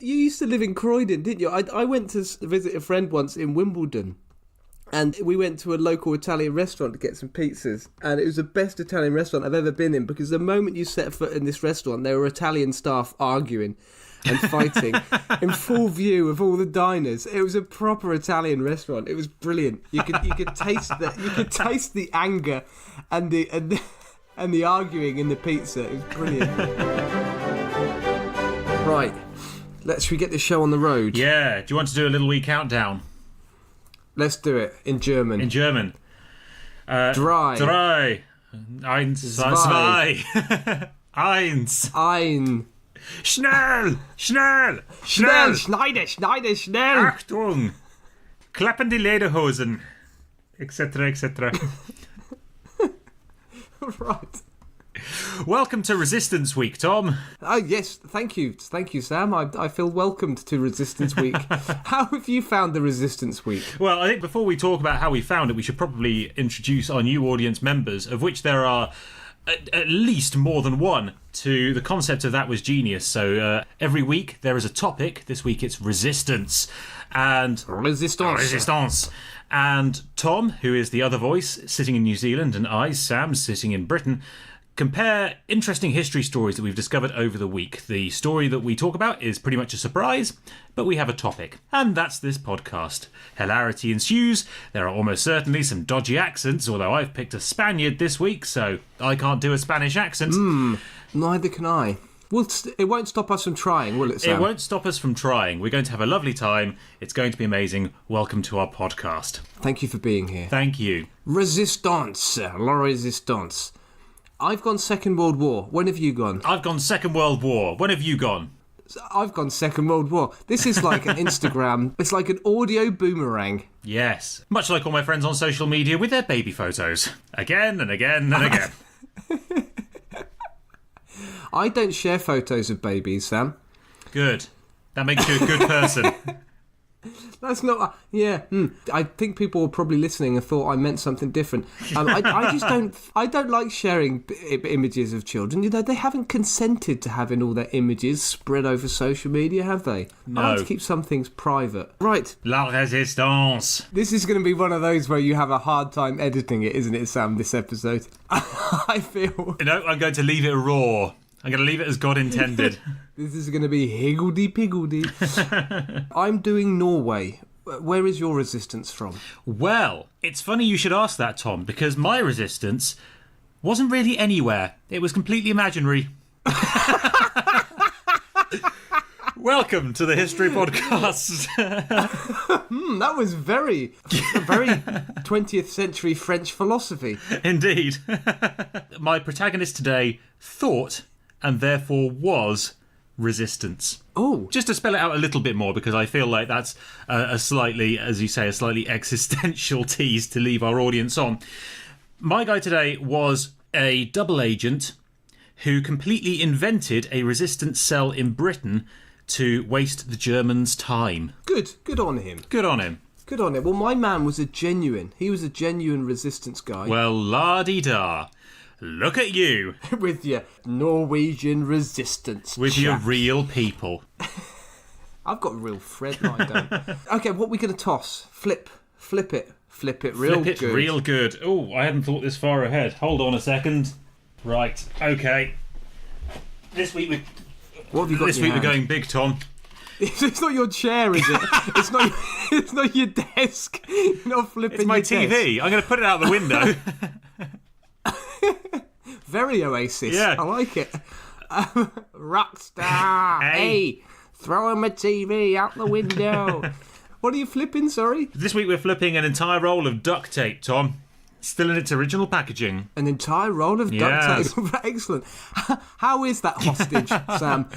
You used to live in Croydon, didn't you? I went to visit a friend once in Wimbledon. And we went to a local Italian restaurant to get some pizzas. And it was the best Italian restaurant I've ever been in, because the moment you set foot in this restaurant, there were Italian staff arguing and fighting in full view of all the diners. It was a proper Italian restaurant. It was brilliant. You could taste the anger and the arguing in the pizza. It was brilliant. Right. Should we get this show on the road? Yeah. Do you want to do a little wee countdown? Let's do it in German. In German. Drei. Eins. Zwei. Zwei. Eins. Ein. Schnell. Schnell. Schnell. Schnell. Schneide, schnell. Achtung. Klappen die Lederhosen. Etc. etc. Right. Welcome to Resistance Week, Tom. Oh, yes. Thank you, Sam. I feel welcomed to Resistance Week. How have you found the Resistance Week? Well, I think before we talk about how we found it, we should probably introduce our new audience members, of which there are at least more than one. To the concept of That Was Genius. So every week there is a topic. This week it's resistance. And resistance. And Tom, who is the other voice, sitting in New Zealand, and I, Sam, sitting in Britain, compare interesting history stories that we've discovered over the week. The story that we talk about is pretty much a surprise, but we have a topic. And that's this podcast. Hilarity ensues. There are almost certainly some dodgy accents, although I've picked a Spaniard this week, so I can't do a Spanish accent. Neither can I. Well, it won't stop us from trying, will it, Sam? It won't stop us from trying. We're going to have a lovely time. It's going to be amazing. Welcome to our podcast. Thank you for being here. Thank you. Resistance. La resistance. I've gone Second World War. When have you gone? I've gone Second World War. When have you gone? I've gone Second World War. This is like an Instagram. It's like an audio boomerang. Yes. Much like all my friends on social media with their baby photos. Again and again and again. I don't share photos of babies, Sam. Good. That makes you a good person. That's not... I think people were probably listening and thought I meant something different. I just don't... I don't like sharing images of children. You know, they haven't consented to having all their images spread over social media, have they? No. I like to keep some things private. Right. La résistance. This is going to be one of those where you have a hard time editing it, isn't it, Sam, this episode? I feel... No, I'm going to leave it raw. I'm going to leave it as God intended. This is going to be higgledy-piggledy. I'm doing Norway. Where is your resistance from? Well, it's funny you should ask that, Tom, because my resistance wasn't really anywhere. It was completely imaginary. Welcome to the History Podcast. That was very 20th century French philosophy. Indeed. My protagonist today thought... and therefore was resistance. Oh. Just to spell it out a little bit more, because I feel like that's a slightly, as you say, a slightly existential tease to leave our audience on. My guy today was a double agent who completely invented a resistance cell in Britain to waste the Germans' time. Good on him. Good on him. Good on him. Well, my man was a genuine resistance guy. Well, la-di-da. Look at you. With your Norwegian resistance. With your real people. I've got a real thread, no, I don't. Okay, what are we going to toss? Flip it real good. Flip it real good. Oh, I hadn't thought this far ahead. Hold on a second. Right, okay. This week we're going big, Tom. It's not your chair, is it? It's not your desk. You're not flipping It's my your TV. desk. I'm going to put it out the window. Very Oasis. Yeah. I like it. Rockstar. Hey, throw him a TV out the window. What are you flipping, sorry? This week we're flipping an entire roll of duct tape, Tom. Still in its original packaging. An entire roll of duct tape. Excellent. How is that hostage, Sam?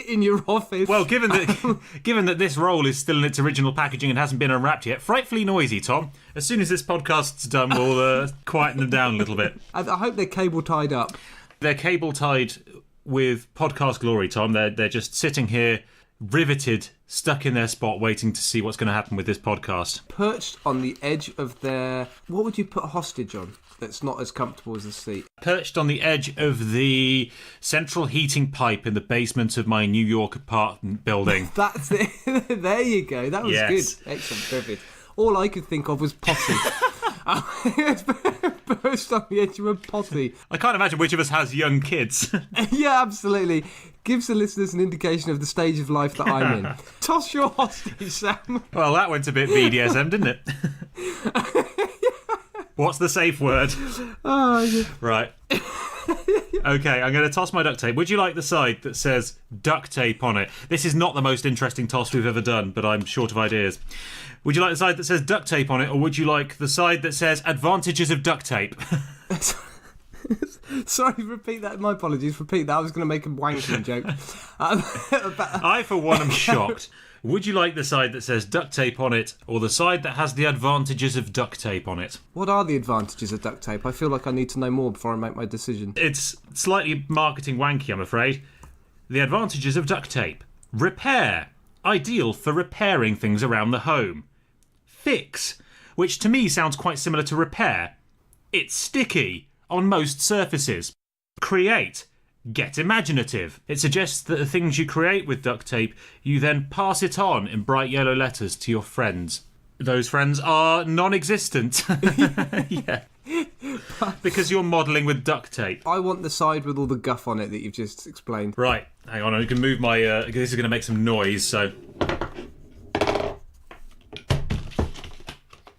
In your office. Well, given that this roll is still in its original packaging and hasn't been unwrapped yet, frightfully noisy, Tom. As soon as this podcast's done, we'll quieten them down a little bit. I hope they're cable tied up. They're cable tied with podcast glory, Tom. They're just sitting here riveted, stuck in their spot, waiting to see what's going to happen with this podcast. Perched on the edge of their... What would you put a hostage on that's not as comfortable as a seat? Perched on the edge of the central heating pipe in the basement of my New York apartment building. That's it. There you go. That was good. Excellent. Perfect. All I could think of was potty. Perched on the edge of a potty. I can't imagine which of us has young kids. Yeah, absolutely. Gives the listeners an indication of the stage of life that I'm in. Toss your hostage, Sam. Well, that went a bit BDSM, didn't it? What's the safe word? Oh, yeah. Right. Okay, I'm going to toss my duct tape. Would you like the side that says duct tape on it? This is not the most interesting toss we've ever done, but I'm short of ideas. Would you like the side that says duct tape on it, or would you like the side that says advantages of duct tape? Sorry, repeat that. My apologies. Repeat that. I was going to make a wanking joke. I, for one, am shocked. Would you like the side that says duct tape on it, or the side that has the advantages of duct tape on it? What are the advantages of duct tape? I feel like I need to know more before I make my decision. It's slightly marketing wanky, I'm afraid. The advantages of duct tape. Repair. Ideal for repairing things around the home. Fix, which to me sounds quite similar to repair. It's sticky on most surfaces. Create. Get imaginative. It suggests that the things you create with duct tape, you then pass it on in bright yellow letters to your friends. Those friends are non-existent. Yeah. Because you're modelling with duct tape. I want the side with all the guff on it that you've just explained. Right, hang on, I can move my... this is going to make some noise, so...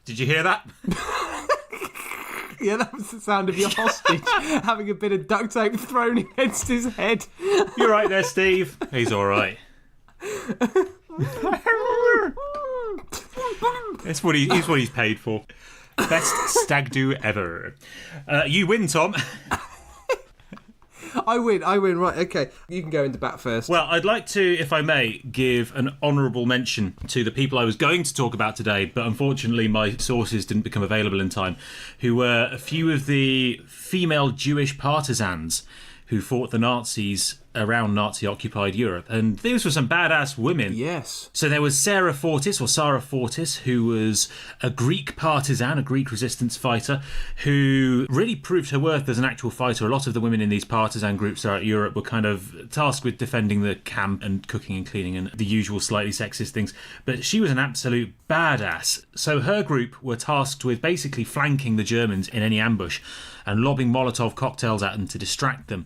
Did you hear that? Yeah, that was the sound of your hostage having a bit of duct tape thrown against his head. You're right there, Steve. He's all right. It's what he's paid for. Best stag do ever. You win, Tom. I win. Right, okay. You can go into bat first. Well, I'd like to, if I may, give an honourable mention to the people I was going to talk about today, but unfortunately my sources didn't become available in time, who were a few of the female Jewish partisans who fought the Nazis around Nazi-occupied Europe. And these were some badass women. Yes. So there was Sarah Fortis, who was a Greek partisan, a Greek resistance fighter, who really proved her worth as an actual fighter. A lot of the women in these partisan groups throughout Europe were kind of tasked with defending the camp and cooking and cleaning and the usual slightly sexist things. But she was an absolute badass. So her group were tasked with basically flanking the Germans in any ambush and lobbing Molotov cocktails at them to distract them,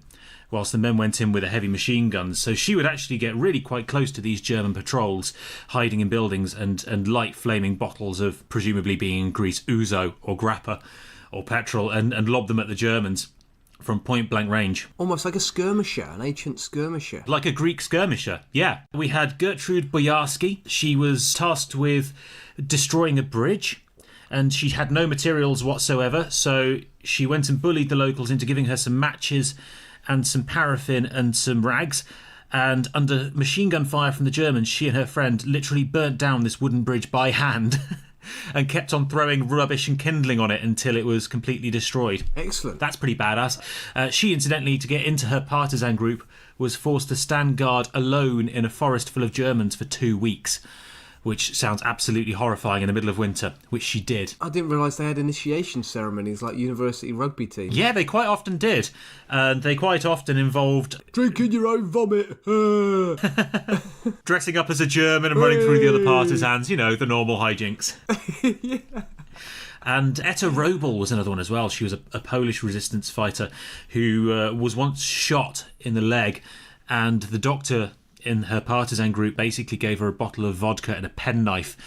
whilst the men went in with a heavy machine guns. So she would actually get really quite close to these German patrols, hiding in buildings and light flaming bottles of presumably being grease ouzo or grappa or petrol and lob them at the Germans from point blank range. Almost like a skirmisher, an ancient skirmisher. Like a Greek skirmisher, yeah. We had Gertrude Boyarsky. She was tasked with destroying a bridge, and she had no materials whatsoever, so she went and bullied the locals into giving her some matches and some paraffin and some rags, and under machine gun fire from the Germans, she and her friend literally burnt down this wooden bridge by hand and kept on throwing rubbish and kindling on it until it was completely destroyed. Excellent. That's pretty badass. She, incidentally, to get into her partisan group, was forced to stand guard alone in a forest full of Germans for 2 weeks, which sounds absolutely horrifying in the middle of winter, which she did. I didn't realise they had initiation ceremonies like university rugby teams. Yeah, they quite often did. And they quite often involved... drinking your own vomit. dressing up as a German and running through the other partisans, you know, the normal hijinks. Yeah. And Etta Robel was another one as well. She was a Polish resistance fighter who was once shot in the leg, and the doctor in her partisan group basically gave her a bottle of vodka and a penknife,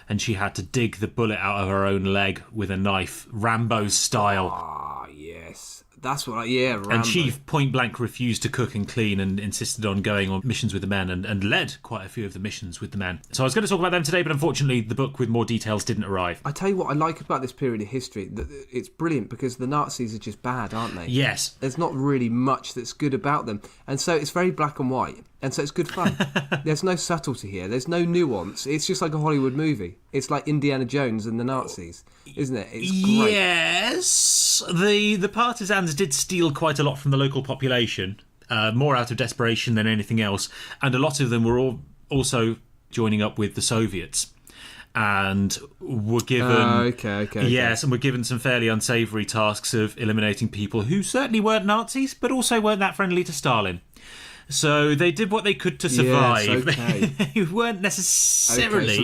and she had to dig the bullet out of her own leg with a knife, Rambo style. Ah, yes. That's what Rambo. And she point blank refused to cook and clean and insisted on going on missions with the men and led quite a few of the missions with the men. So I was going to talk about them today, but unfortunately the book with more details didn't arrive. I tell you what I like about this period of history, that it's brilliant because the Nazis are just bad, aren't they? Yes. There's not really much that's good about them. And so it's very black and white. And so it's good fun. There's no subtlety here. There's no nuance. It's just like a Hollywood movie. It's like Indiana Jones and the Nazis, isn't it? It's great. Yes. The partisans did steal quite a lot from the local population, more out of desperation than anything else. And a lot of them were all also joining up with the Soviets. And were given and were given some fairly unsavoury tasks of eliminating people who certainly weren't Nazis, but also weren't that friendly to Stalin. So they did what they could to survive. Yes, okay. They weren't necessarily. Okay, so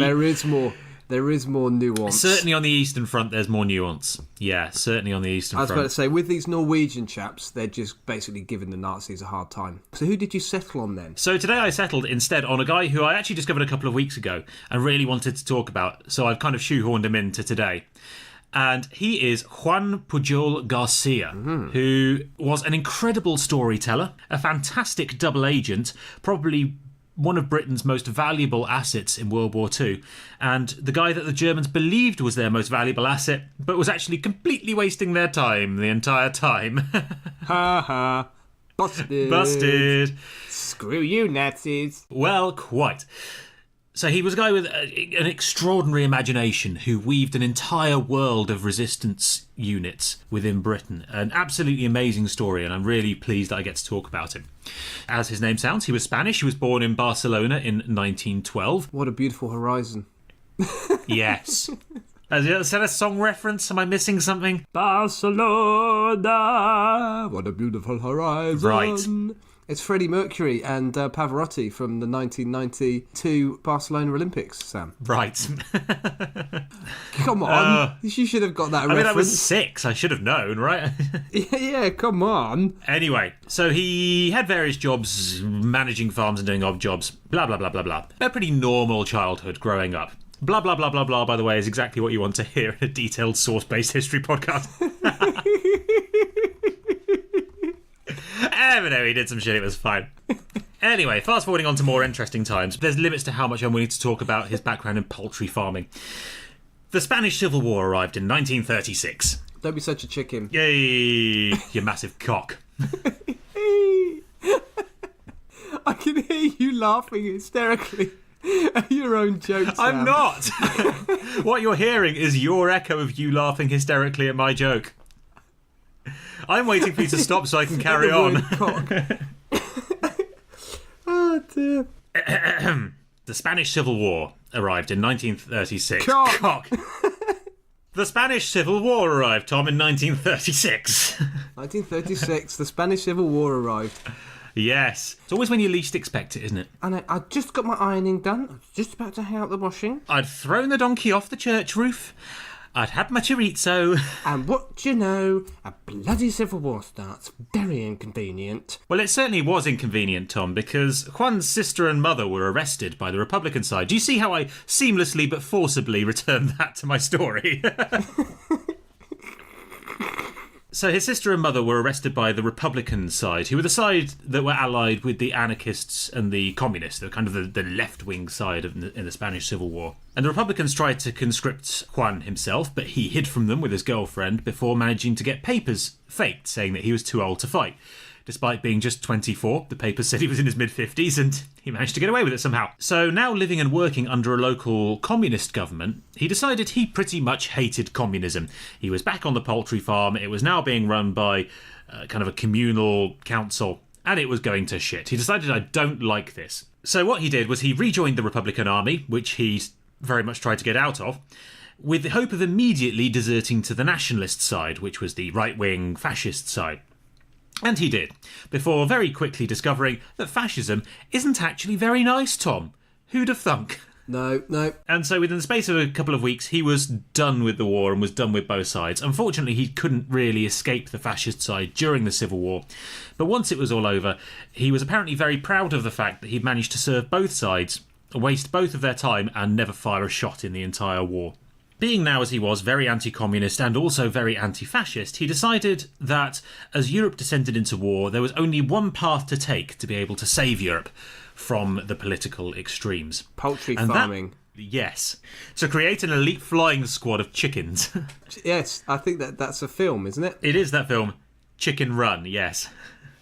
there is more nuance. Certainly on the Eastern Front, there's more nuance. Yeah, certainly on the Eastern Front. I was about to say, with these Norwegian chaps, they're just basically giving the Nazis a hard time. So who did you settle on then? So today I settled instead on a guy who I actually discovered a couple of weeks ago and really wanted to talk about. So I've kind of shoehorned him into today. And he is Juan Pujol Garcia, who was an incredible storyteller, a fantastic double agent, probably one of Britain's most valuable assets in World War II, and the guy that the Germans believed was their most valuable asset, but was actually completely wasting their time the entire time. Ha ha. Busted. Busted. Screw you, Nazis. Well, quite. So he was a guy with an extraordinary imagination who weaved an entire world of resistance units within Britain. An absolutely amazing story, and I'm really pleased that I get to talk about him. As his name sounds, he was Spanish. He was born in Barcelona in 1912. What a beautiful horizon. Yes. Is that a song reference? Am I missing something? Barcelona, what a beautiful horizon. Right. It's Freddie Mercury and Pavarotti from the 1992 Barcelona Olympics, Sam. Right. Come on. You should have got that reference. I was 6. I should have known, right? Yeah, come on. Anyway, so he had various jobs, managing farms and doing odd jobs, blah, blah, blah, blah, blah. A pretty normal childhood growing up. Blah, blah, blah, blah, blah, by the way, is exactly what you want to hear in a detailed source-based history podcast. But no, he did some shit, it was fine. Anyway, fast forwarding on to more interesting times. There's limits to how much I'm willing to talk about his background in poultry farming. The Spanish Civil War arrived in 1936. Don't be such a chicken. Yay, you massive cock. I can hear you laughing hysterically at your own jokes. Sam. I'm not. What you're hearing is your echo of you laughing hysterically at my joke. I'm waiting for you to stop so I can carry on. Cock. Oh dear. The Spanish Civil War arrived in 1936. Cock. The Spanish Civil War arrived, Tom, in 1936. 1936, the Spanish Civil War arrived. Yes. It's always when you least expect it, isn't it? And I just got my ironing done. I was just about to hang out the washing. I'd thrown the donkey off the church roof. I'd had my chorizo. And what do you know? A bloody civil war starts. Very inconvenient. Well, it certainly was inconvenient, Tom, because Juan's sister and mother were arrested by the Republican side. Do you see how I seamlessly but forcibly returned that to my story? So his sister and mother were arrested by the Republican side, who were the side that were allied with the anarchists and the communists. They were kind of the left-wing side in the Spanish Civil War. And the Republicans tried to conscript Juan himself, but he hid from them with his girlfriend before managing to get papers faked, saying that he was too old to fight. Despite being just 24, the papers said he was in his mid-50s, and he managed to get away with it somehow. So now living and working under a local communist government, he decided he pretty much hated communism. He was back on the poultry farm, it was now being run by kind of a communal council, and it was going to shit. He decided, I don't like this. So what he did was he rejoined the Republican Army, which he very much tried to get out of, with the hope of immediately deserting to the nationalist side, which was the right-wing fascist side. And he did, before very quickly discovering that fascism isn't actually very nice, Tom. Who'd have thunk? No. And so within the space of a couple of weeks, he was done with the war and was done with both sides. Unfortunately, he couldn't really escape the fascist side during the Civil War. But once it was all over, he was apparently very proud of the fact that he'd managed to serve both sides, waste both of their time, and never fire a shot in the entire war. Being now, as he was, very anti-communist and also very anti-fascist, he decided that as Europe descended into war, there was only one path to take to be able to save Europe from the political extremes. Poultry farming. Yes. So create an elite flying squad of chickens. Yes, I think that's a film, isn't it? It is that film. Chicken Run, yes.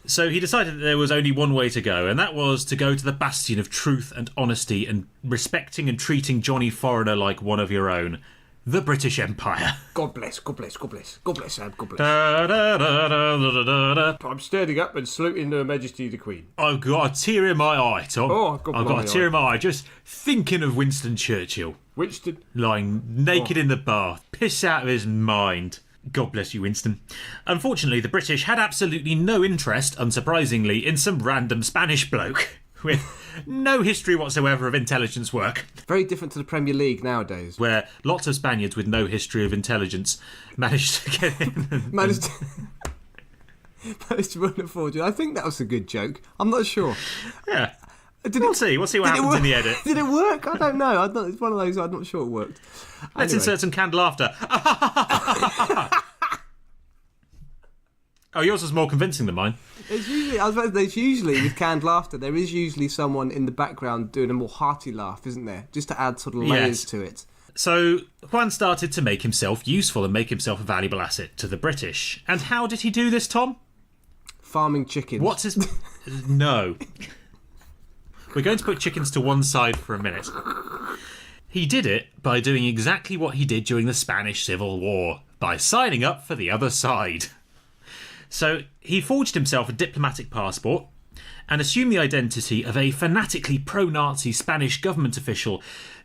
So he decided that there was only one way to go, and that was to go to the bastion of truth and honesty and respecting and treating Johnny Foreigner like one of your own. the British Empire. God bless, God bless, God bless. God bless, Sam, God bless. Da, da, da, da, da, da, da. I'm standing up and saluting Her Majesty the Queen. I've got a tear in my eye, Tom. Oh, I've got a tear in my eye just thinking of Winston Churchill. Winston? Lying naked in the bath, piss out of his mind. God bless you, Winston. Unfortunately, the British had absolutely no interest, unsurprisingly, in some random Spanish bloke with no history whatsoever of intelligence work. Very different to the Premier League nowadays. Where lots of Spaniards with no history of intelligence managed to get in. Managed to run a fortune. I think that was a good joke. I'm not sure. Yeah. We'll see what happens in the edit. Did it work? I don't know. It's one of those, I'm not sure it worked. Let's insert some canned laughter. Oh, yours was more convincing than mine. There's usually, with canned laughter, there is usually someone in the background doing a more hearty laugh, isn't there? Just to add sort of layers to it. So Juan started to make himself useful and make himself a valuable asset to the British. And how did he do this, Tom? Farming chickens. What's his... No. We're going to put chickens to one side for a minute. He did it by doing exactly what he did during the Spanish Civil War, by signing up for the other side. So he forged himself a diplomatic passport and assumed the identity of a fanatically pro-Nazi Spanish government official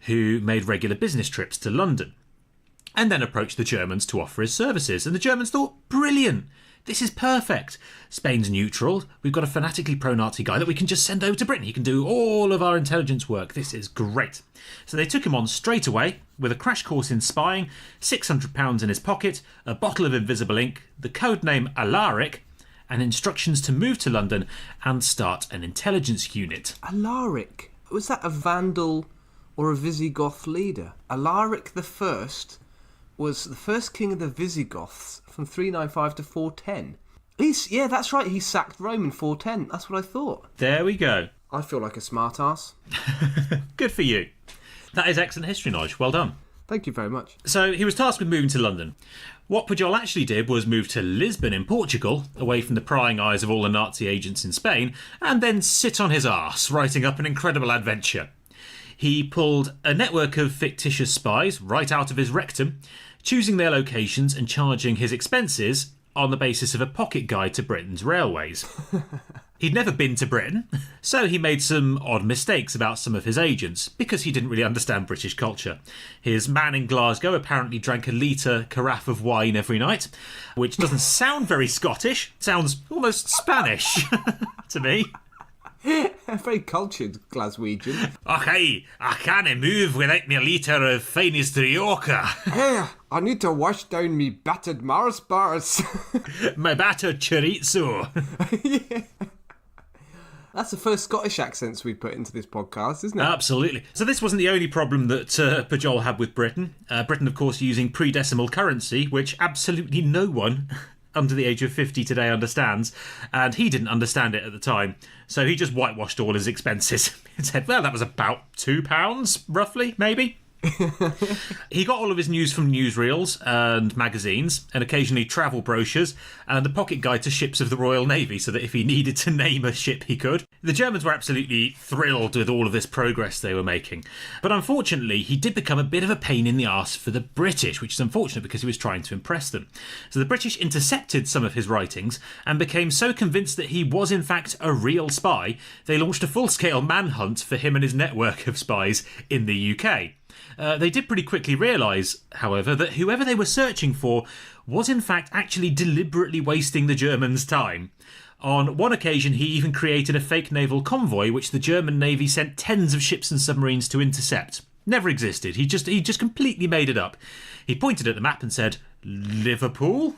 who made regular business trips to London, and then approached the Germans to offer his services. And the Germans thought, brilliant, this is perfect. Spain's neutral. We've got a fanatically pro-Nazi guy that we can just send over to Britain. He can do all of our intelligence work. This is great. So they took him on straight away with a crash course in spying, £600 in his pocket, a bottle of invisible ink, the code name Alaric, and instructions to move to London and start an intelligence unit. Alaric? Was that a Vandal or a Visigoth leader? Alaric the First was the first king of the Visigoths from 395 to 410. Yeah, that's right. He sacked Rome in 410. That's what I thought. There we go. I feel like a smart-ass. Good for you. That is excellent history knowledge. Well done. Thank you very much. So he was tasked with moving to London. What Pujol actually did was move to Lisbon in Portugal, away from the prying eyes of all the Nazi agents in Spain, and then sit on his arse, writing up an incredible adventure. He pulled a network of fictitious spies right out of his rectum, choosing their locations and charging his expenses on the basis of a pocket guide to Britain's railways. He'd never been to Britain, so he made some odd mistakes about some of his agents, because he didn't really understand British culture. His man in Glasgow apparently drank a litre carafe of wine every night, which doesn't sound very Scottish, sounds almost Spanish to me. A very cultured Glaswegian. Okay, I can't move without me litre of finest Rioja. Hey, I need to wash down me battered Mars bars. My battered chorizo. Yeah. That's the first Scottish accents we put into this podcast, isn't it? Absolutely. So this wasn't the only problem that Pujol had with Britain. Britain, of course, using pre-decimal currency, which absolutely no one under the age of 50 today understands, and he didn't understand it at the time, so he just whitewashed all his expenses and said, well, that was about £2, roughly, maybe. He got all of his news from newsreels and magazines, and occasionally travel brochures, and a pocket guide to ships of the Royal Navy, so that if he needed to name a ship, he could. The Germans were absolutely thrilled with all of this progress they were making. But unfortunately, he did become a bit of a pain in the arse for the British, which is unfortunate because he was trying to impress them. So the British intercepted some of his writings and became so convinced that he was in fact a real spy, they launched a full-scale manhunt for him and his network of spies in the UK. They did pretty quickly realise, however, that whoever they were searching for was in fact actually deliberately wasting the Germans' time. On one occasion, he even created a fake naval convoy which the German Navy sent tens of ships and submarines to intercept. Never existed. He just completely made it up. He pointed at the map and said, Liverpool?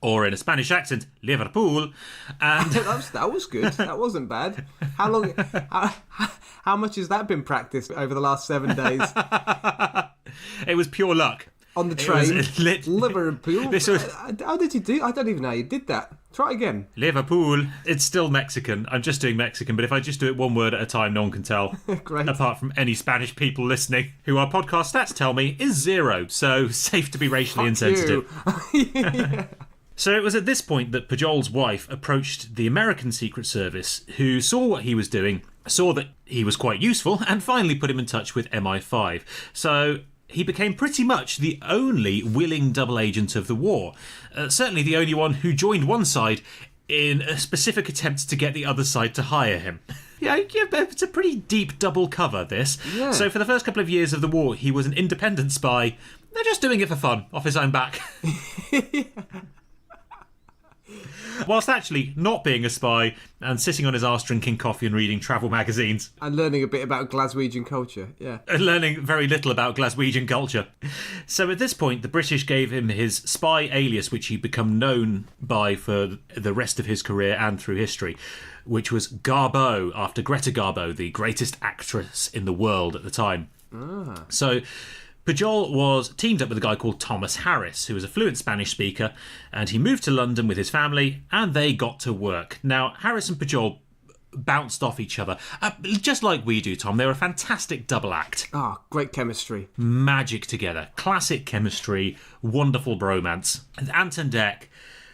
Or in a Spanish accent, Liverpool. And that was good. That wasn't bad. How much has that been practiced over the last 7 days? It was pure luck. On the train, Liverpool. How did you do? I don't even know how you did that. Try again. Liverpool. It's still Mexican. I'm just doing Mexican, but if I just do it one word at a time, no one can tell. Great. Apart from any Spanish people listening, who our podcast stats tell me is 0, so safe to be racially insensitive. Yeah. So it was at this point that Pujol's wife approached the American Secret Service, who saw what he was doing, saw that he was quite useful, and finally put him in touch with MI5. So he became pretty much the only willing double agent of the war. Certainly the only one who joined one side in a specific attempt to get the other side to hire him. Yeah, it's a pretty deep double cover, this. Yeah. So for the first couple of years of the war, he was an independent spy. They're just doing it for fun, off his own back. Whilst actually not being a spy and sitting on his arse drinking coffee and reading travel magazines. And learning a bit about Glaswegian culture, yeah. And learning very little about Glaswegian culture. So at this point, the British gave him his spy alias, which he'd become known by for the rest of his career and through history, which was Garbeau, after Greta Garbo, the greatest actress in the world at the time. So Pujol was teamed up with a guy called Thomas Harris, who was a fluent Spanish speaker, and he moved to London with his family, and they got to work. Now, Harris and Pujol bounced off each other, just like we do, Tom. They were a fantastic double act. Great chemistry. Magic together. Classic chemistry. Wonderful bromance. And Anton Deck,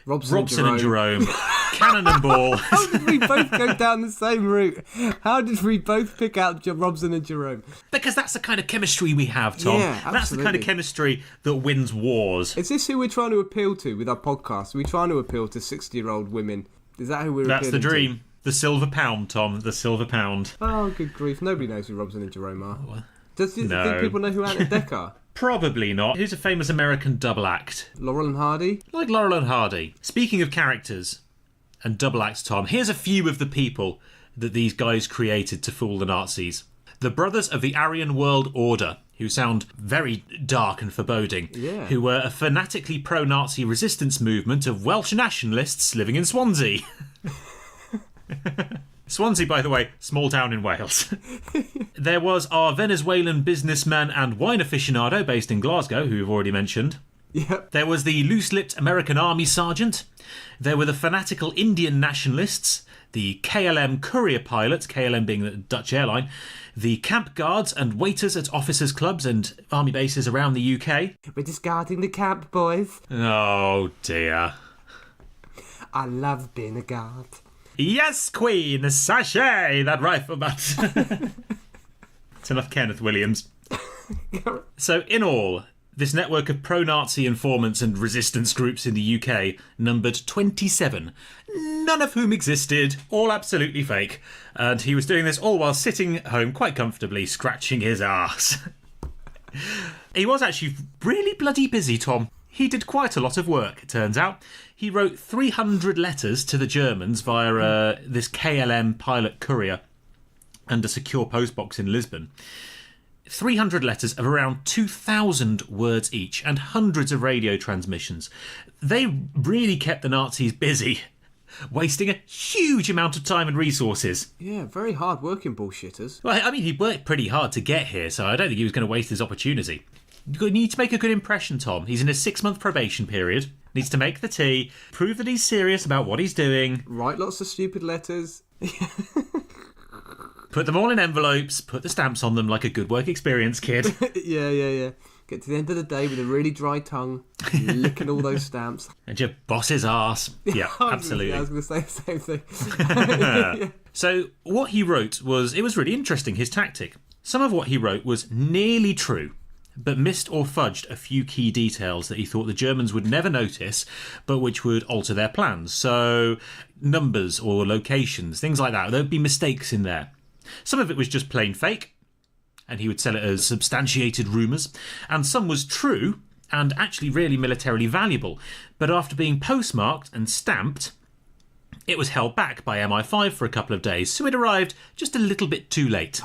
Robson and Jerome, Cannon and Ball. How did we both go down the same route? How did we both pick out Robson and Jerome? Because that's the kind of chemistry we have, Tom. Yeah, absolutely. That's the kind of chemistry that wins wars. Is this who we're trying to appeal to with our podcast? Are we trying to appeal to 60-year-old women? Is that who we're appealing to? That's the dream. The silver pound, Tom. The silver pound. Oh, good grief. Nobody knows who Robson and Jerome are. Does you No. think people know who Anton Deck are? Probably not. Who's a famous American double act? Laurel and Hardy? Like Laurel and Hardy. Speaking of characters and double acts, Tom, here's a few of the people that these guys created to fool the Nazis. The brothers of the Aryan World Order, who sound very dark and foreboding, who were a fanatically pro-Nazi resistance movement of Welsh nationalists living in Swansea. Swansea, by the way, small town in Wales. There was our Venezuelan businessman and wine aficionado based in Glasgow, who we've already mentioned. Yep. There was the loose-lipped American Army sergeant. There were the fanatical Indian nationalists, the KLM courier pilots, KLM being the Dutch airline, the camp guards and waiters at officers' clubs and army bases around the UK. We're discarding the camp, boys. Oh, dear. I love being a guard. Yes, Queen, sachet that rifle butt. It's enough Kenneth Williams. So, in all, this network of pro-Nazi informants and resistance groups in the UK numbered 27, none of whom existed, all absolutely fake. And he was doing this all while sitting at home quite comfortably, scratching his arse. He was actually really bloody busy, Tom. He did quite a lot of work, it turns out. He wrote 300 letters to the Germans via this KLM pilot courier and a secure postbox in Lisbon. 300 letters of around 2,000 words each and hundreds of radio transmissions. They really kept the Nazis busy, wasting a huge amount of time and resources. Yeah, very hard-working bullshitters. Well, I mean, he worked pretty hard to get here, so I don't think he was going to waste his opportunity. You need to make a good impression, Tom. He's in a 6-month probation period. Needs to make the tea, prove that he's serious about what he's doing. Write lots of stupid letters. Put them all in envelopes, put the stamps on them like a good work experience kid. Yeah. Get to the end of the day with a really dry tongue, licking all those stamps. And your boss's arse. Yeah, absolutely. I was going to say the same thing. So what he wrote it was really interesting, his tactic. Some of what he wrote was nearly true, but missed or fudged a few key details that he thought the Germans would never notice, but which would alter their plans. So numbers or locations, things like that. There would be mistakes in there. Some of it was just plain fake, and he would sell it as substantiated rumours, and some was true and actually really militarily valuable, but after being postmarked and stamped, it was held back by MI5 for a couple of days, so it arrived just a little bit too late.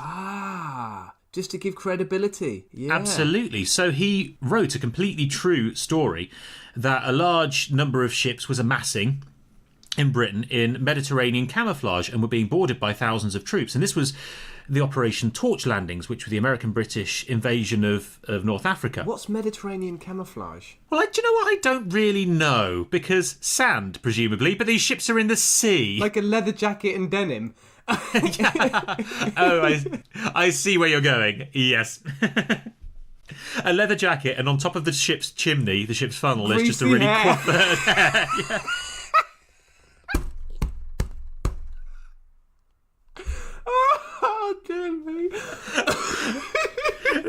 Just to give credibility. Yeah. Absolutely. So he wrote a completely true story that a large number of ships was amassing in Britain in Mediterranean camouflage and were being boarded by thousands of troops. And this was the Operation Torch Landings, which was the American-British invasion of North Africa. What's Mediterranean camouflage? Well, do you know what? I don't really know, because sand, presumably, but these ships are in the sea. Like a leather jacket and denim. Oh, I see where you're going. Yes. A leather jacket, and on top of the ship's chimney, the ship's funnel, there's just a really coiffed hair. Yeah. Oh, dear me.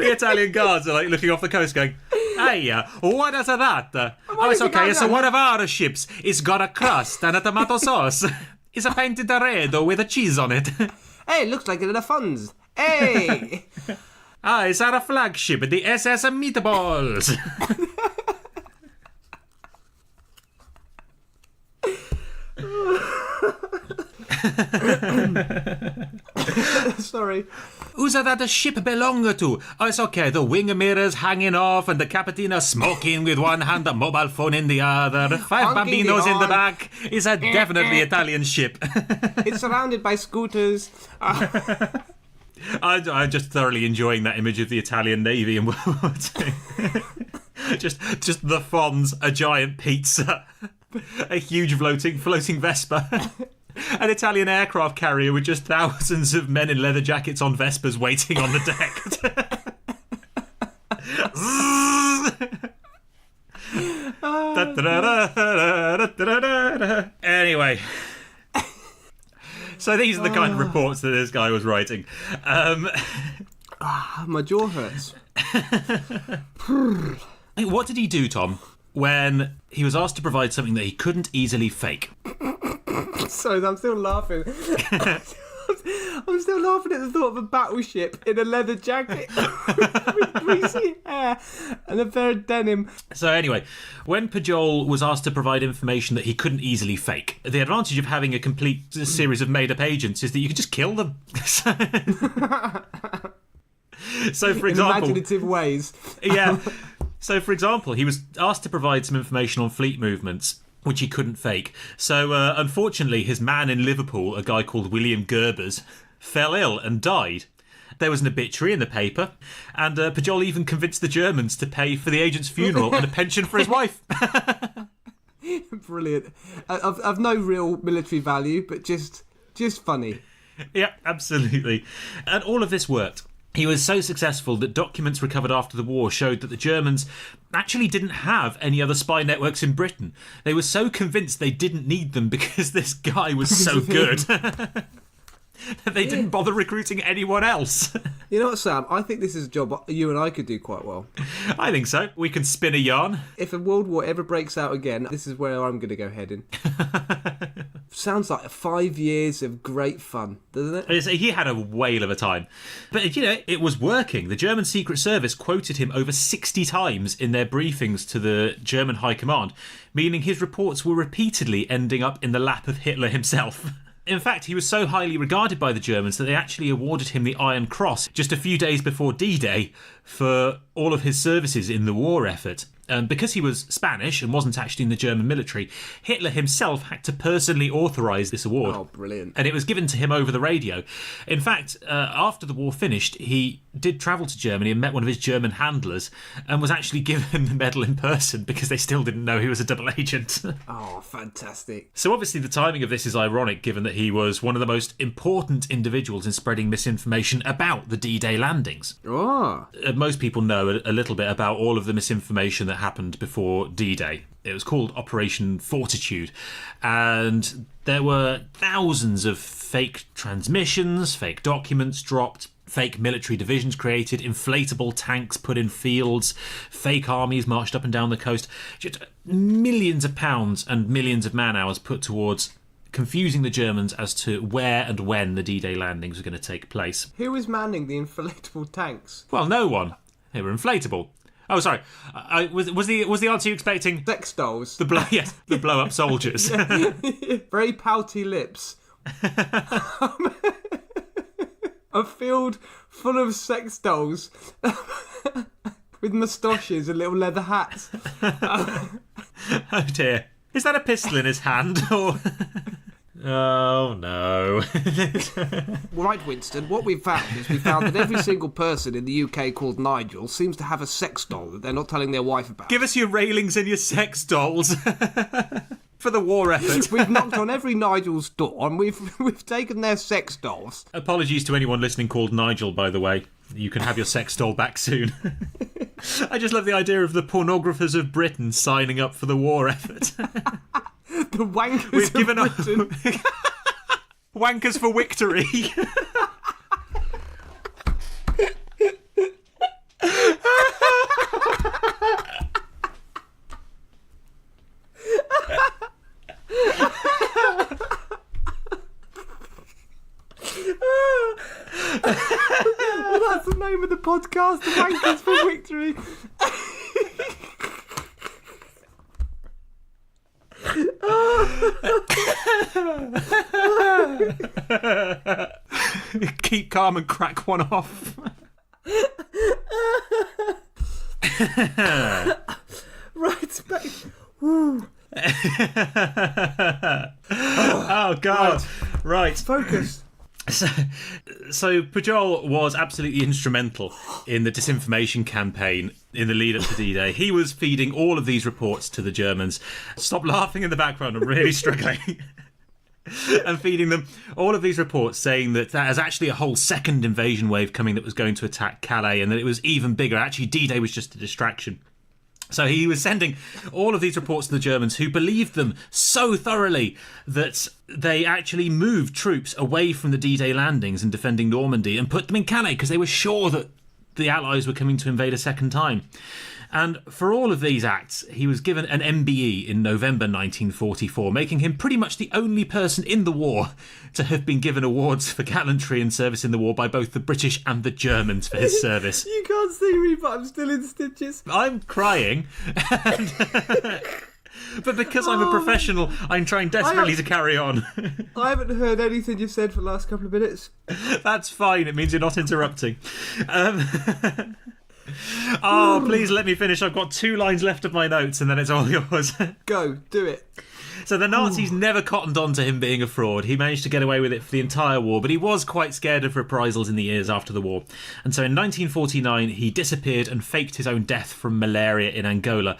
The Italian guards are like looking off the coast going, hey, what is that? Oh, it's okay. It's one of our ships. It's got a crust and a tomato sauce. It's a painted red with a cheese on it. Hey, it looks like it in the funds. Hey! It's our flagship, the SS Meatballs. Sorry. Who's that ship belong to? Oh, it's okay. The wing mirrors hanging off and the captain smoking with one hand, a mobile phone in the other. 5 bambinos in the back. It's a definitely Italian ship. It's surrounded by scooters. I'm just thoroughly enjoying that image of the Italian Navy in World War II. just the Fonz, a giant pizza, a huge floating Vespa. An Italian aircraft carrier with just thousands of men in leather jackets on Vespas waiting on the deck. Anyway. So these are the kind of reports that this guy was writing. My jaw hurts. What did he do, Tom, when he was asked to provide something that he couldn't easily fake? Sorry, I'm still laughing. I'm still laughing at the thought of a battleship in a leather jacket with greasy hair and a pair of denim. So anyway, when Pujol was asked to provide information that he couldn't easily fake, the advantage of having a complete series of made-up agents is that you can just kill them. So, for example... In imaginative ways. Yeah. So, for example, he was asked to provide some information on fleet movements, which he couldn't fake. So, unfortunately, his man in Liverpool, a guy called William Gerbers, fell ill and died. There was an obituary in the paper, and Pujol even convinced the Germans to pay for the agent's funeral and a pension for his wife. Brilliant. Of no real military value, but just funny. Yeah, absolutely. And all of this worked. He was so successful that documents recovered after the war showed that the Germans actually didn't have any other spy networks in Britain. They were so convinced they didn't need them because this guy was so good that they didn't bother recruiting anyone else. You know what, Sam? I think this is a job you and I could do quite well. I think so. We can spin a yarn. If a world war ever breaks out again, this is where I'm going to go heading. Sounds like 5 years of great fun, doesn't it? He had a whale of a time. But, it was working. The German Secret Service quoted him over 60 times in their briefings to the German High Command, meaning his reports were repeatedly ending up in the lap of Hitler himself. In fact, he was so highly regarded by the Germans that they actually awarded him the Iron Cross just a few days before D-Day for all of his services in the war effort. Because he was Spanish and wasn't actually in the German military, Hitler himself had to personally authorise this award. Oh, brilliant. And it was given to him over the radio. In fact, after the war finished, he did travel to Germany and met one of his German handlers and was actually given the medal in person because they still didn't know he was a double agent. Oh, fantastic. So obviously the timing of this is ironic given that he was one of the most important individuals in spreading misinformation about the D-Day landings. Oh. Most people know a little bit about all of the misinformation that happened before D-Day. It was called Operation Fortitude, and there were thousands of fake transmissions, fake documents dropped, fake military divisions created, inflatable tanks put in fields, fake armies marched up and down the coast. Just millions of pounds and millions of man-hours put towards confusing the Germans as to where and when the D-Day landings were going to take place. Who was manning the inflatable tanks? Well, no one. They were inflatable. Oh, sorry. Was the answer you expecting? Sex dolls. The blow up soldiers. Very pouty lips. A field full of sex dolls with moustaches and little leather hats. Oh dear. Is that a pistol in his hand or? Oh, no. Right, Winston, what we've found is that every single person in the UK called Nigel seems to have a sex doll that they're not telling their wife about. Give us your railings and your sex dolls for the war effort. We've knocked on every Nigel's door and we've taken their sex dolls. Apologies to anyone listening called Nigel, by the way. You can have your sex doll back soon. I just love the idea of the pornographers of Britain signing up for the war effort. The wankers We've of given Britain. Wankers for victory. name of the podcast, The Wankers for Victory. Keep calm and crack one off. Right, back. Woo. Oh, God. Right. Focus. So Pujol was absolutely instrumental in the disinformation campaign in the lead up to D-Day. He was feeding all of these reports to the Germans. Stop laughing in the background, I'm really struggling. And feeding them all of these reports saying that there's actually a whole second invasion wave coming that was going to attack Calais, and that it was even bigger. Actually, D-Day was just a distraction. So he was sending all of these reports to the Germans, who believed them so thoroughly that they actually moved troops away from the D-Day landings and defending Normandy and put them in Calais because they were sure that the Allies were coming to invade a second time. And for all of these acts, he was given an MBE in November 1944, making him pretty much the only person in the war to have been given awards for gallantry and service in the war by both the British and the Germans for his service. You can't see me, but I'm still in stitches. I'm crying. But because I'm a professional, I'm trying desperately to carry on. I haven't heard anything you've said for the last couple of minutes. That's fine. It means you're not interrupting. Oh, please let me finish. I've got 2 lines left of my notes and then it's all yours. Go, do it. So the Nazis never cottoned on to him being a fraud. He managed to get away with it for the entire war, but he was quite scared of reprisals in the years after the war. And so in 1949, he disappeared and faked his own death from malaria in Angola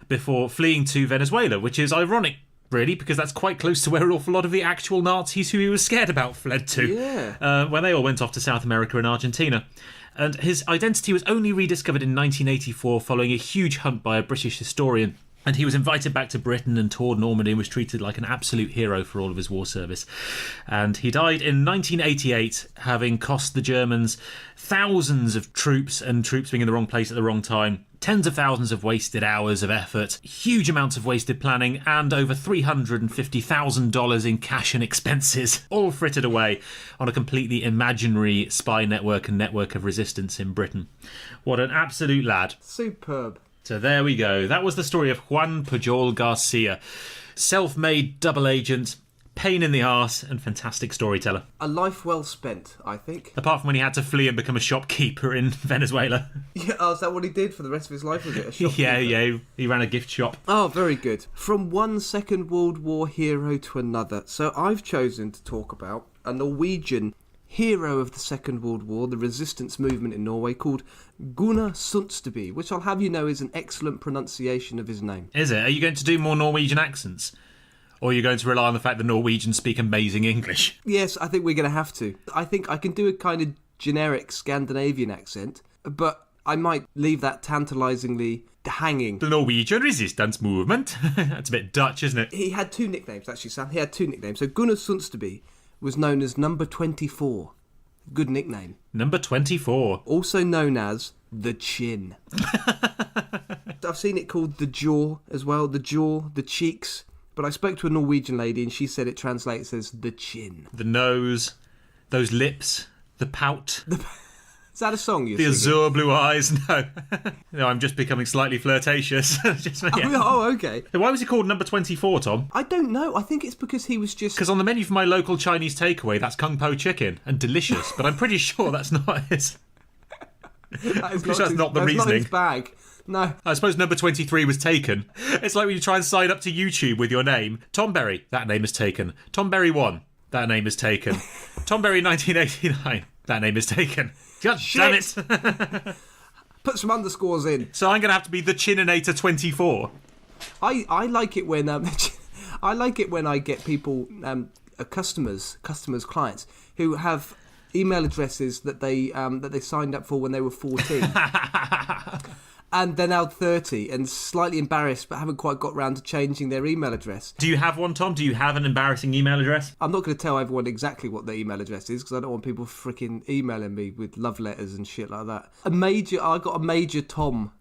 before fleeing to Venezuela, which is ironic, really, because that's quite close to where an awful lot of the actual Nazis who he was scared about fled to, when they all went off to South America and Argentina. And his identity was only rediscovered in 1984 following a huge hunt by a British historian. And he was invited back to Britain and toured Normandy and was treated like an absolute hero for all of his war service. And he died in 1988, having cost the Germans thousands of troops, and troops being in the wrong place at the wrong time, tens of thousands of wasted hours of effort, huge amounts of wasted planning, and over $350,000 in cash and expenses, all frittered away on a completely imaginary spy network and network of resistance in Britain. What an absolute lad. Superb. So there we go. That was the story of Juan Pujol Garcia. Self-made double agent, pain in the arse, and fantastic storyteller. A life well spent, I think. Apart from when he had to flee and become a shopkeeper in Venezuela. Yeah, is that what he did for the rest of his life, was it? A shopkeeper? Yeah, he ran a gift shop. Oh, very good. From one Second World War hero to another. So I've chosen to talk about a Norwegian hero of the Second World War, the resistance movement in Norway, called Gunnar Sønsteby, which I'll have you know is an excellent pronunciation of his name. Is it? Are you going to do more Norwegian accents? Or are you going to rely on the fact that Norwegians speak amazing English? Yes, I think we're going to have to. I think I can do a kind of generic Scandinavian accent, but I might leave that tantalisingly hanging. The Norwegian resistance movement. That's a bit Dutch, isn't it? He had 2 nicknames, actually, Sam. He had 2 nicknames. So Gunnar Sønsteby was known as Number 24. Good nickname. Number 24. Also known as the Chin. I've seen it called the Jaw as well. The jaw, the cheeks. But I spoke to a Norwegian lady and she said it translates as the chin. The nose, those lips, the pout. Is that a song you're the singing? azure blue eyes? No. No, I'm just becoming slightly flirtatious. Oh, okay. Why was he called Number 24, Tom? I don't know. I think it's because he was just... Because on the menu for my local Chinese takeaway, that's Kung Po chicken and delicious, but I'm pretty sure that's not his. That's not the reasoning. Not his bag. No. I suppose Number 23 was taken. It's like when you try and sign up to YouTube with your name. Tom Berry, that name is taken. Tom Berry 1, that name is taken. Tom Berry 1989, that name is taken. God damn it. Put some underscores in. So I'm going to have to be the Chininator 24. I like it when I like it when I get people customers, clients who have email addresses that they signed up for when they were 14. And they're now 30 and slightly embarrassed but haven't quite got round to changing their email address. Do you have one, Tom? Do you have an embarrassing email address? I'm not going to tell everyone exactly what their email address is because I don't want people freaking emailing me with love letters and shit like that. I got a Major Tom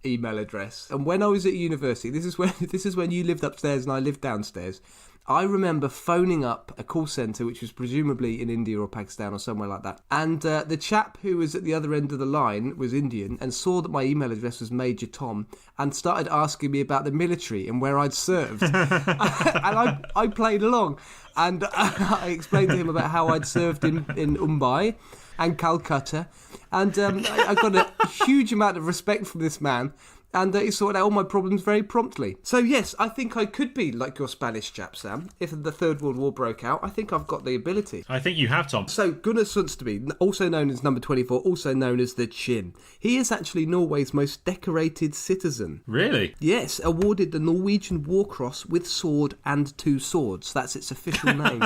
email address. And when I was at university, this is when you lived upstairs and I lived downstairs, I remember phoning up a call centre, which was presumably in India or Pakistan or somewhere like that. And the chap who was at the other end of the line was Indian and saw that my email address was Major Tom and started asking me about the military and where I'd served. And I played along. And I explained to him about how I'd served in Mumbai and Calcutta. And I got a huge amount of respect from this man. And he sorted out all my problems very promptly. So yes, I think I could be like your Spanish chap, Sam. If the Third World War broke out, I think I've got the ability. I think you have, Tom. So Gunnar Sønsteby, also known as number 24, also known as the Chin. He is actually Norway's most decorated citizen. Really? Yes, awarded the Norwegian War Cross with sword and 2 swords. That's its official name.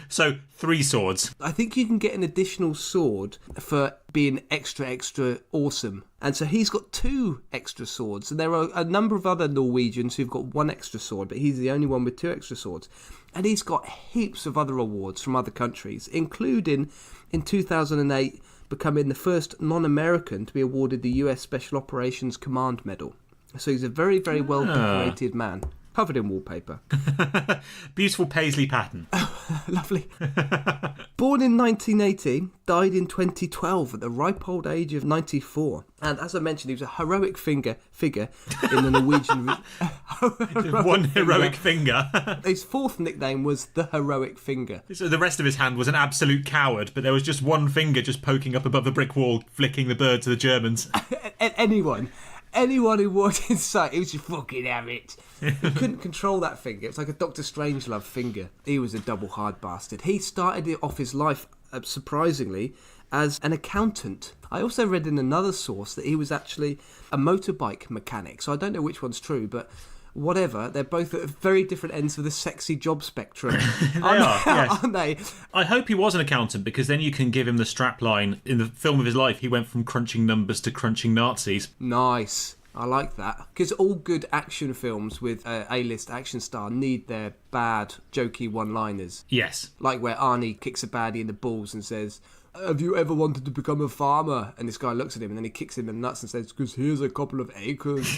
So 3 swords. I think you can get an additional sword for being extra awesome. And so he's got 2 extra swords. And there are a number of other Norwegians who've got 1 extra sword, but he's the only one with 2 extra swords. And he's got heaps of other awards from other countries, including in 2008 becoming the first non-American to be awarded the US Special Operations Command Medal. So he's a very, very well decorated man. Covered in wallpaper. Beautiful paisley pattern. Lovely. Born in 1980, died in 2012 at the ripe old age of 94. And as I mentioned, he was a heroic figure in the Norwegian... One heroic finger. His 4th nickname was the Heroic Finger. So the rest of his hand was an absolute coward, but there was just one finger just poking up above the brick wall, flicking the bird to the Germans. Anyone who was in sight, he was just fucking have it. He couldn't control that finger. It was like a Dr. Strangelove finger. He was a double hard bastard. He started off his life, surprisingly, as an accountant. I also read in another source that he was actually a motorbike mechanic. So I don't know which one's true, but whatever. They're both at very different ends of the sexy job spectrum. Aren't they? I hope he was an accountant, because then you can give him the strapline. In the film of his life, he went from crunching numbers to crunching Nazis. Nice. I like that. Because all good action films with an A-list action star need their bad, jokey one-liners. Yes. Like where Arnie kicks a baddie in the balls and says, "Have you ever wanted to become a farmer?" And this guy looks at him and then he kicks him in the nuts and says, "Because here's a couple of acres."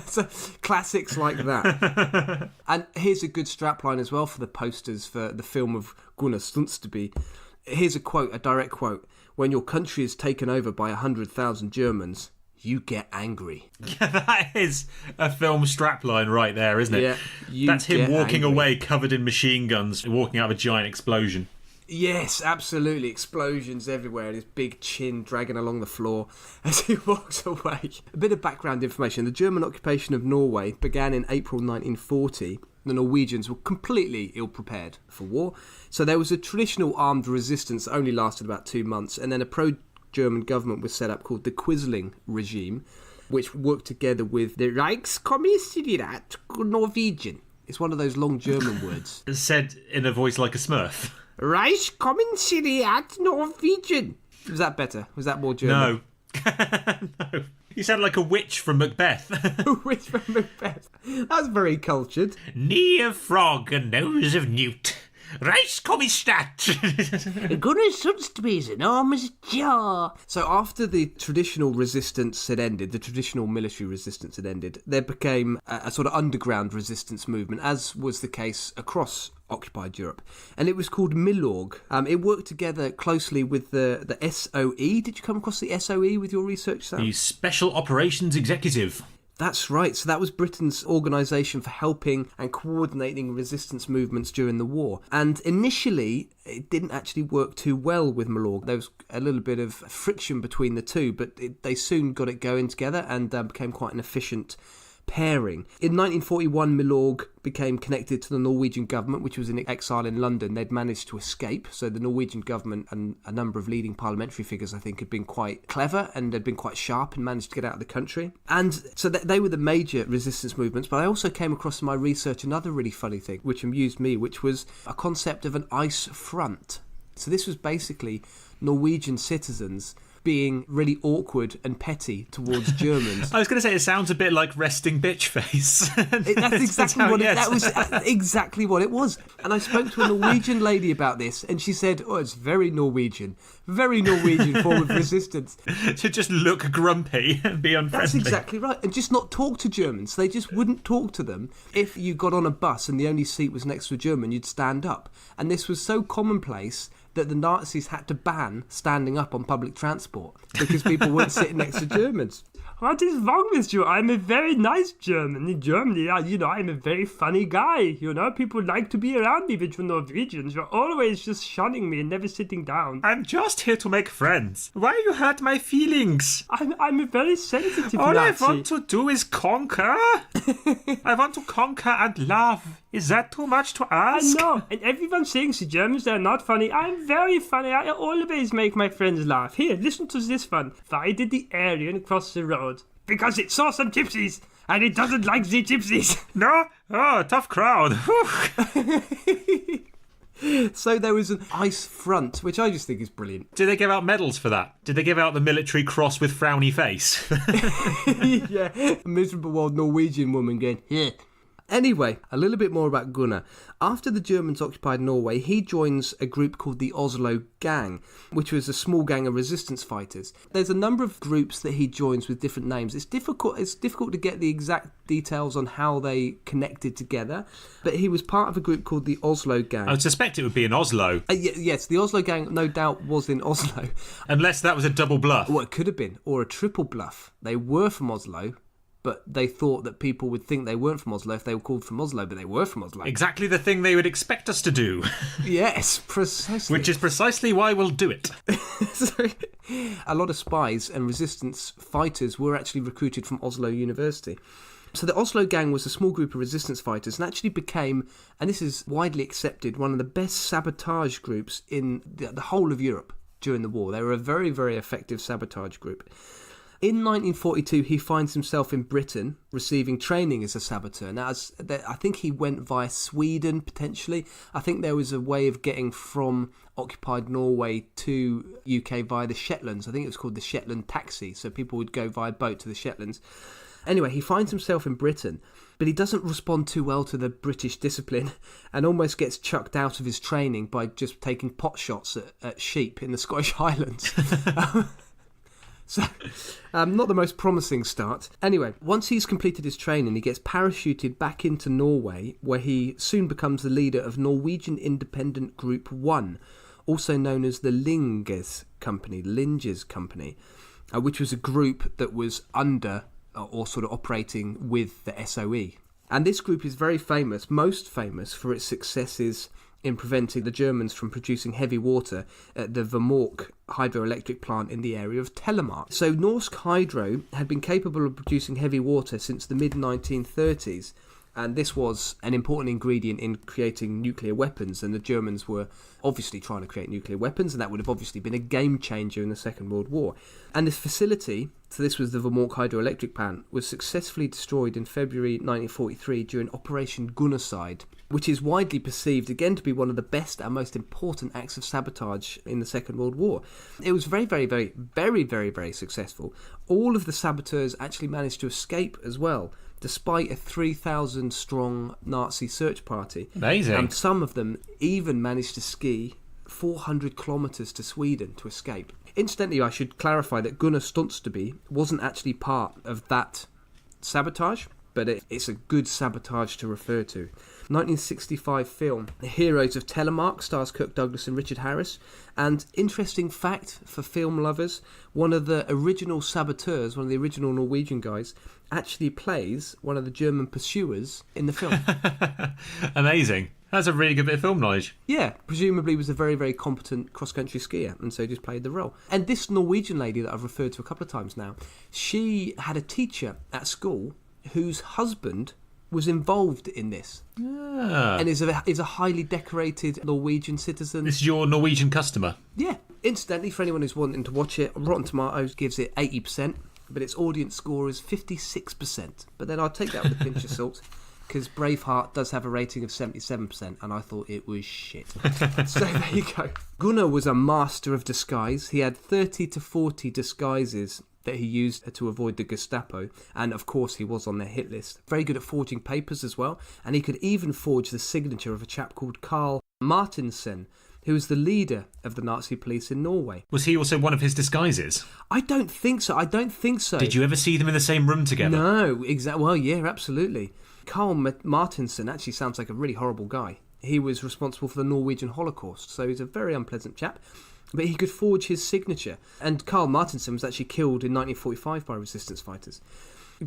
So, classics like that. And here's a good strapline as well for the posters for the film of Gunnar Sønsteby. Here's a quote, a direct quote. "When your country is taken over by 100,000 Germans, you get angry." That is a film strapline right there, isn't it? Yeah, that's him walking away covered in machine guns, walking out of a giant explosion. Yes, absolutely. Explosions everywhere and his big chin dragging along the floor as he walks away. A bit of background information. The German occupation of Norway began in April 1940. The Norwegians were completely ill-prepared for war. So there was a traditional armed resistance that only lasted about 2 months, and then a pro-German government was set up called the Quisling regime, which worked together with the Reichskommissariat Norwegian. It's one of those long German words. Said in a voice like a Smurf. Reichskommissariat Norwegian. Was that better? Was that more German? No. No. You sound like a witch from Macbeth. A witch from Macbeth. That's very cultured. Knee of frog and nose of newt. Reichskommissariat. Gunnar Sønsteby's enormous jaw. So after the traditional resistance had ended, the traditional military resistance had ended, there became a sort of underground resistance movement, as was the case across occupied Europe. And it was called Milorg. It worked together closely with the SOE. Did you come across the SOE with your research, Sam? The Special Operations Executive. That's right. So that was Britain's organisation for helping and coordinating resistance movements during the war. And initially, it didn't actually work too well with Milorg. There was a little bit of friction between the two, but they soon got it going together and became quite an efficient pairing. In 1941, Milorg became connected to the Norwegian government, which was in exile in London. They'd managed to escape, so the Norwegian government and a number of leading parliamentary figures, I think, had been quite clever and had been quite sharp and managed to get out of the country. And so they were the major resistance movements, but I also came across in my research another really funny thing, which amused me, which was a concept of an ice front. So this was basically Norwegian citizens being really awkward and petty towards Germans. I was going to say, it sounds a bit like resting bitch face. That was exactly what it was. And I spoke to a Norwegian lady about this, and she said, "Oh, it's very Norwegian form of resistance." To just look grumpy and be unfriendly. That's exactly right, and just not talk to Germans. They just wouldn't talk to them. If you got on a bus and the only seat was next to a German, you'd stand up, and this was so commonplace that the Nazis had to ban standing up on public transport because people weren't sitting next to Germans. What is wrong with you? I'm a very nice German. In Germany, I'm a very funny guy. People like to be around me, but you Norwegians, you're always just shunning me and never sitting down. I'm just here to make friends. Why you hurt my feelings? I'm a very sensitive All Nazi. I want to do is conquer. I want to conquer and love. Is that too much to ask? I know, and everyone thinks the Germans, they're not funny. I'm very funny. I always make my friends laugh. Here, listen to this one. Why did the Aryan cross the road? Because it saw some gypsies, and it doesn't like the gypsies. No? Oh, tough crowd. So there was an ice front, which I just think is brilliant. Did they give out medals for that? Did they give out the military cross with frowny face? Yeah, a miserable old Norwegian woman going, "Yeah." Anyway, a little bit more about Gunnar. After the Germans occupied Norway, he joins a group called the Oslo Gang, which was a small gang of resistance fighters. There's a number of groups that he joins with different names. It's difficult to get the exact details on how they connected together, but he was part of a group called the Oslo Gang. I would suspect it would be in Oslo. Yes, the Oslo Gang no doubt was in Oslo. Unless that was a double bluff. Well, it could have been, or a triple bluff. They were from Oslo, but they thought that people would think they weren't from Oslo if they were called from Oslo, but they were from Oslo. Exactly the thing they would expect us to do. Yes, precisely. Which is precisely why we'll do it. So, a lot of spies and resistance fighters were actually recruited from Oslo University. So the Oslo Gang was a small group of resistance fighters and actually became, and this is widely accepted, one of the best sabotage groups in the whole of Europe during the war. They were a very, very effective sabotage group. In 1942, he finds himself in Britain receiving training as a saboteur. Now, I think he went via Sweden, potentially. I think there was a way of getting from occupied Norway to UK via the Shetlands. I think it was called the Shetland taxi, so people would go via boat to the Shetlands. Anyway, he finds himself in Britain, but he doesn't respond too well to the British discipline and almost gets chucked out of his training by just taking pot shots at sheep in the Scottish Highlands. So, not the most promising start. Anyway, once he's completed his training, he gets parachuted back into Norway, where he soon becomes the leader of Norwegian Independent Group 1, also known as the Linges Company, which was a group that was under or sort of operating with the SOE. And this group is very famous, most famous for its successes in preventing the Germans from producing heavy water at the Vemork hydroelectric plant in the area of Telemark. So Norsk Hydro had been capable of producing heavy water since the mid-1930s, and this was an important ingredient in creating nuclear weapons, and the Germans were obviously trying to create nuclear weapons, and that would have obviously been a game changer in the Second World War. And this facility, so this was the Vemork hydroelectric plant, was successfully destroyed in February 1943 during Operation Gunnarside, which is widely perceived again to be one of the best and most important acts of sabotage in the Second World War. It was very, very, very, very, very, very successful. All of the saboteurs actually managed to escape as well, despite a 3,000 strong Nazi search party. Amazing. And some of them even managed to ski 400 kilometres to Sweden to escape. Incidentally, I should clarify that Gunnar Sønsteby wasn't actually part of that sabotage, but it's a good sabotage to refer to. 1965 film, The Heroes of Telemark, stars Kirk Douglas and Richard Harris. And interesting fact for film lovers, one of the original saboteurs, one of the original Norwegian guys, actually plays one of the German pursuers in the film. Amazing. That's a really good bit of film knowledge. Yeah, presumably he was a very, very competent cross-country skier, and so just played the role. And this Norwegian lady that I've referred to a couple of times now, she had a teacher at school whose husband was involved in this. And is a highly decorated Norwegian citizen. This is your Norwegian customer? Yeah. Incidentally, for anyone who's wanting to watch it, Rotten Tomatoes gives it 80%, but its audience score is 56%. But then I'll take that with a pinch of salt. because Braveheart does have a rating of 77%, and I thought it was shit. So there you go. Gunnar was a master of disguise. He had 30 to 40 disguises that he used to avoid the Gestapo, and of course he was on their hit list. Very good at forging papers as well, and he could even forge the signature of a chap called Carl Martinsen, who was the leader of the Nazi police in Norway. Was he also one of his disguises? I don't think so. Did you ever see them in the same room together? No, exactly. Well, yeah, absolutely. Carl Martinsen actually sounds like a really horrible guy. He was responsible for the Norwegian Holocaust, so he's a very unpleasant chap. But he could forge his signature. And Carl Martinsen was actually killed in 1945 by resistance fighters.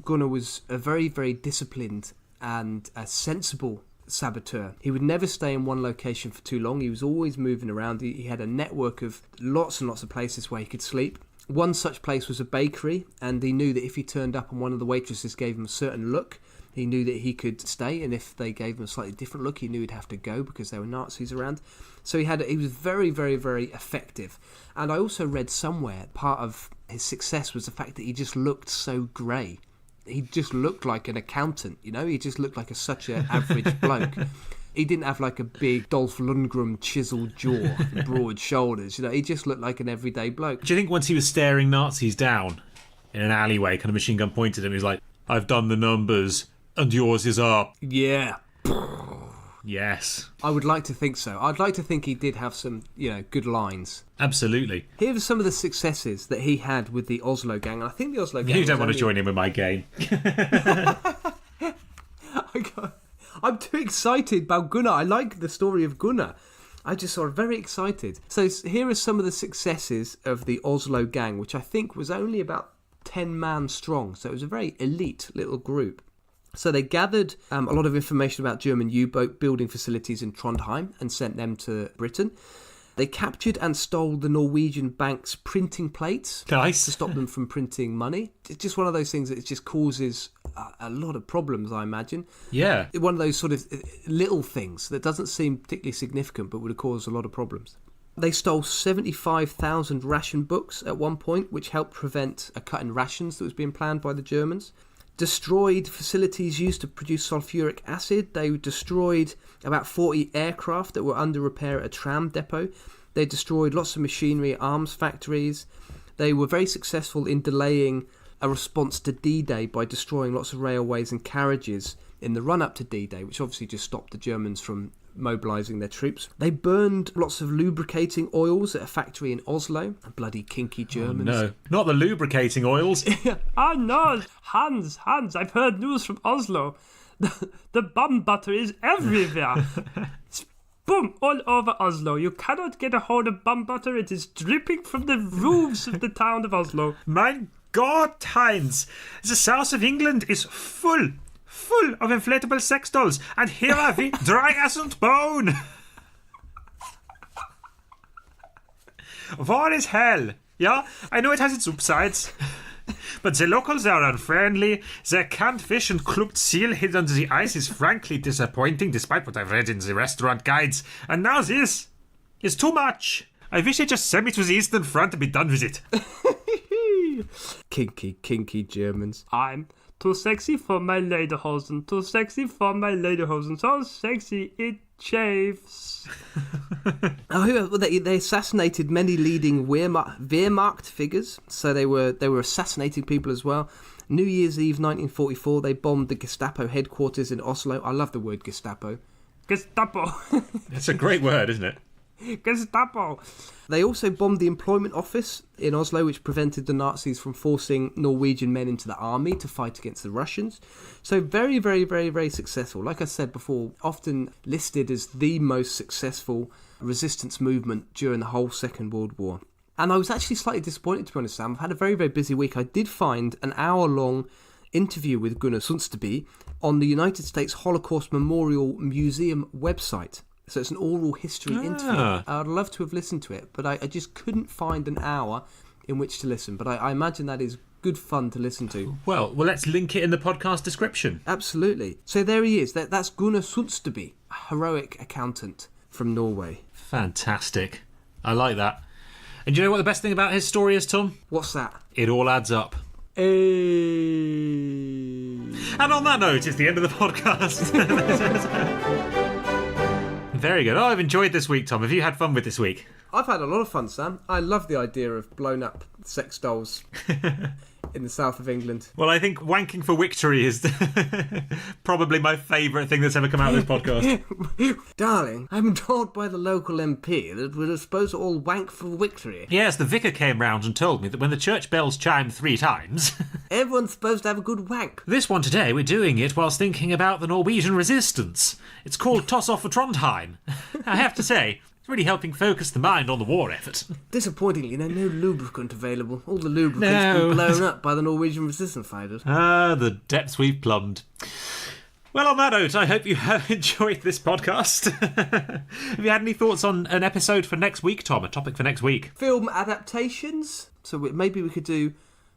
Gunnar was a very, very disciplined and a sensible saboteur. He would never stay in one location for too long. He was always moving around. He had a network of lots and lots of places where he could sleep. One such place was a bakery, and he knew that if he turned up and one of the waitresses gave him a certain look, he knew that he could stay, and if they gave him a slightly different look, he knew he'd have to go because there were Nazis around. So he was very, very, very effective. And I also read somewhere part of his success was the fact that he just looked so grey. He just looked like an accountant, you know? He just looked like such an average bloke. He didn't have like a big Dolph Lundgren chiseled jaw, broad shoulders, you know? He just looked like an everyday bloke. Do you think once he was staring Nazis down in an alleyway, kind of machine gun pointed at him, he was like, I've done the numbers and yours is up? Yeah. Yes. I would like to think so. I'd like to think he did have some, good lines. Absolutely. Here are some of the successes that he had with the Oslo gang. And I think the Oslo gang... You don't want to join in with my game. I'm too excited about Gunnar. I like the story of Gunnar. I just saw very excited. So here are some of the successes of the Oslo gang, which I think was only about 10 man strong. So it was a very elite little group. So they gathered a lot of information about German U-boat building facilities in Trondheim and sent them to Britain. They captured and stole the Norwegian bank's printing plates to stop them from printing money. It's just one of those things that just causes a lot of problems, I imagine. Yeah. One of those sort of little things that doesn't seem particularly significant but would have caused a lot of problems. They stole 75,000 ration books at one point, which helped prevent a cut in rations that was being planned by the Germans. Destroyed facilities used to produce sulfuric acid. They destroyed about 40 aircraft that were under repair at a tram depot. They destroyed lots of machinery at arms factories. They were very successful in delaying a response to D-Day by destroying lots of railways and carriages in the run-up to D-Day, which obviously just stopped the Germans from mobilising their troops. They burned lots of lubricating oils at a factory in Oslo. Bloody kinky Germans. Oh, no, not the lubricating oils. Oh no, Hans, I've heard news from Oslo. The bum butter is everywhere. It's boom, all over Oslo. You cannot get a hold of bum butter. It is dripping from the roofs of the town of Oslo. Mein Gott, Heinz, the south of England is full of inflatable sex dolls, and here are we, dry as and bone. War is hell. Yeah, I know it has its upsides. But the locals are unfriendly. Their canned fish and clubbed seal hidden under the ice is frankly disappointing, despite what I've read in the restaurant guides. And now this is too much. I wish they'd just send me to the Eastern Front and be done with it. Kinky Germans. I'm too sexy for my lederhosen. Too sexy for my lederhosen. So sexy it chafes. They assassinated many leading Wehrmacht figures. So they were assassinating people as well. New Year's Eve 1944, they bombed the Gestapo headquarters in Oslo. I love the word Gestapo. Gestapo. That's a great word, isn't it? Gestapo. They also bombed the employment office in Oslo, which prevented the Nazis from forcing Norwegian men into the army to fight against the Russians. So very, very, very, very successful. Like I said before, often listed as the most successful resistance movement during the whole Second World War. And I was actually slightly disappointed, to be honest, Sam. I've had a very, very busy week. I did find an hour-long interview with Gunnar Sønsteby on the United States Holocaust Memorial Museum website. So it's an oral history interview. I'd love to have listened to it, but I just couldn't find an hour in which to listen. But I imagine that is good fun to listen to. Well, let's link it in the podcast description. Absolutely. So there he is. That's Gunnar Sønsteby, a heroic accountant from Norway. Fantastic. I like that. And do you know what the best thing about his story is, Tom? What's that? It all adds up. Hey. And on that note, it's the end of the podcast. Very good. Oh, I've enjoyed this week, Tom. Have you had fun with this week? I've had a lot of fun, Sam. I love the idea of blown up sex dolls in the south of England. Well, I think wanking for victory is probably my favourite thing that's ever come out of this podcast. Darling, I've been told by the local MP that we're supposed to all wank for victory. Yes, the vicar came round and told me that when the church bells chime 3 times... Everyone's supposed to have a good wank. This one today, we're doing it whilst thinking about the Norwegian resistance. It's called Toss Off for Trondheim. I have to say... really helping focus the mind on the war effort. Disappointingly, no lubricant available. All the lubricant's been blown up by the Norwegian resistance fighters. Ah, the depths we've plumbed. Well, on that note, I hope you have enjoyed this podcast. Have you had any thoughts on an episode for next week, Tom? A topic for next week? Film adaptations. So maybe we could do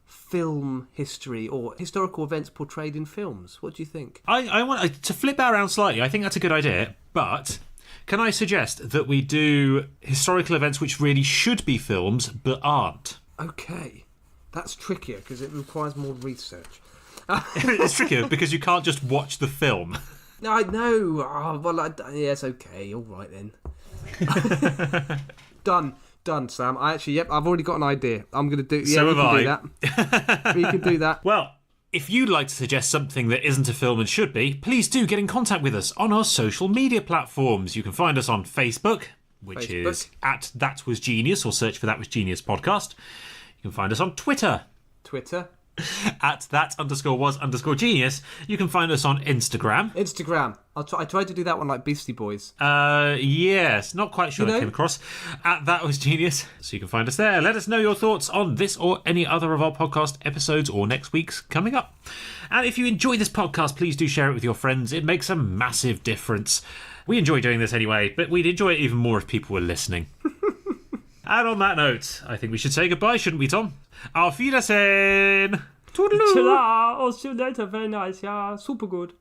film history or historical events portrayed in films. What do you think? I want to flip that around slightly. I think that's a good idea, but... can I suggest that we do historical events which really should be films but aren't? Okay. That's trickier because it requires more research. It's trickier because you can't just watch the film. No, I know. Oh, well, yes, okay. All right then. Done, Sam. I've already got an idea. I'm going to do... Yeah, so we have can I. do that. We can do that. Well... if you'd like to suggest something that isn't a film and should be, please do get in contact with us on our social media platforms. You can find us on Facebook, which is @ThatWasGenius, or search for That Was Genius Podcast. You can find us on Twitter. @that_was_genius. You can find us on Instagram. I tried to do that one like Beastie Boys. Yes, not quite sure I came across. @ThatWasGenius. So you can find us there. Let us know your thoughts on this or any other of our podcast episodes or next week's coming up. And if you enjoy this podcast, please do share it with your friends. It makes a massive difference. We enjoy doing this anyway, but we'd enjoy it even more if people were listening. And on that note, I think we should say goodbye, shouldn't we, Tom? Auf Wiedersehen! Toodaloo! Tja, och see you later, very nice, yeah, super good.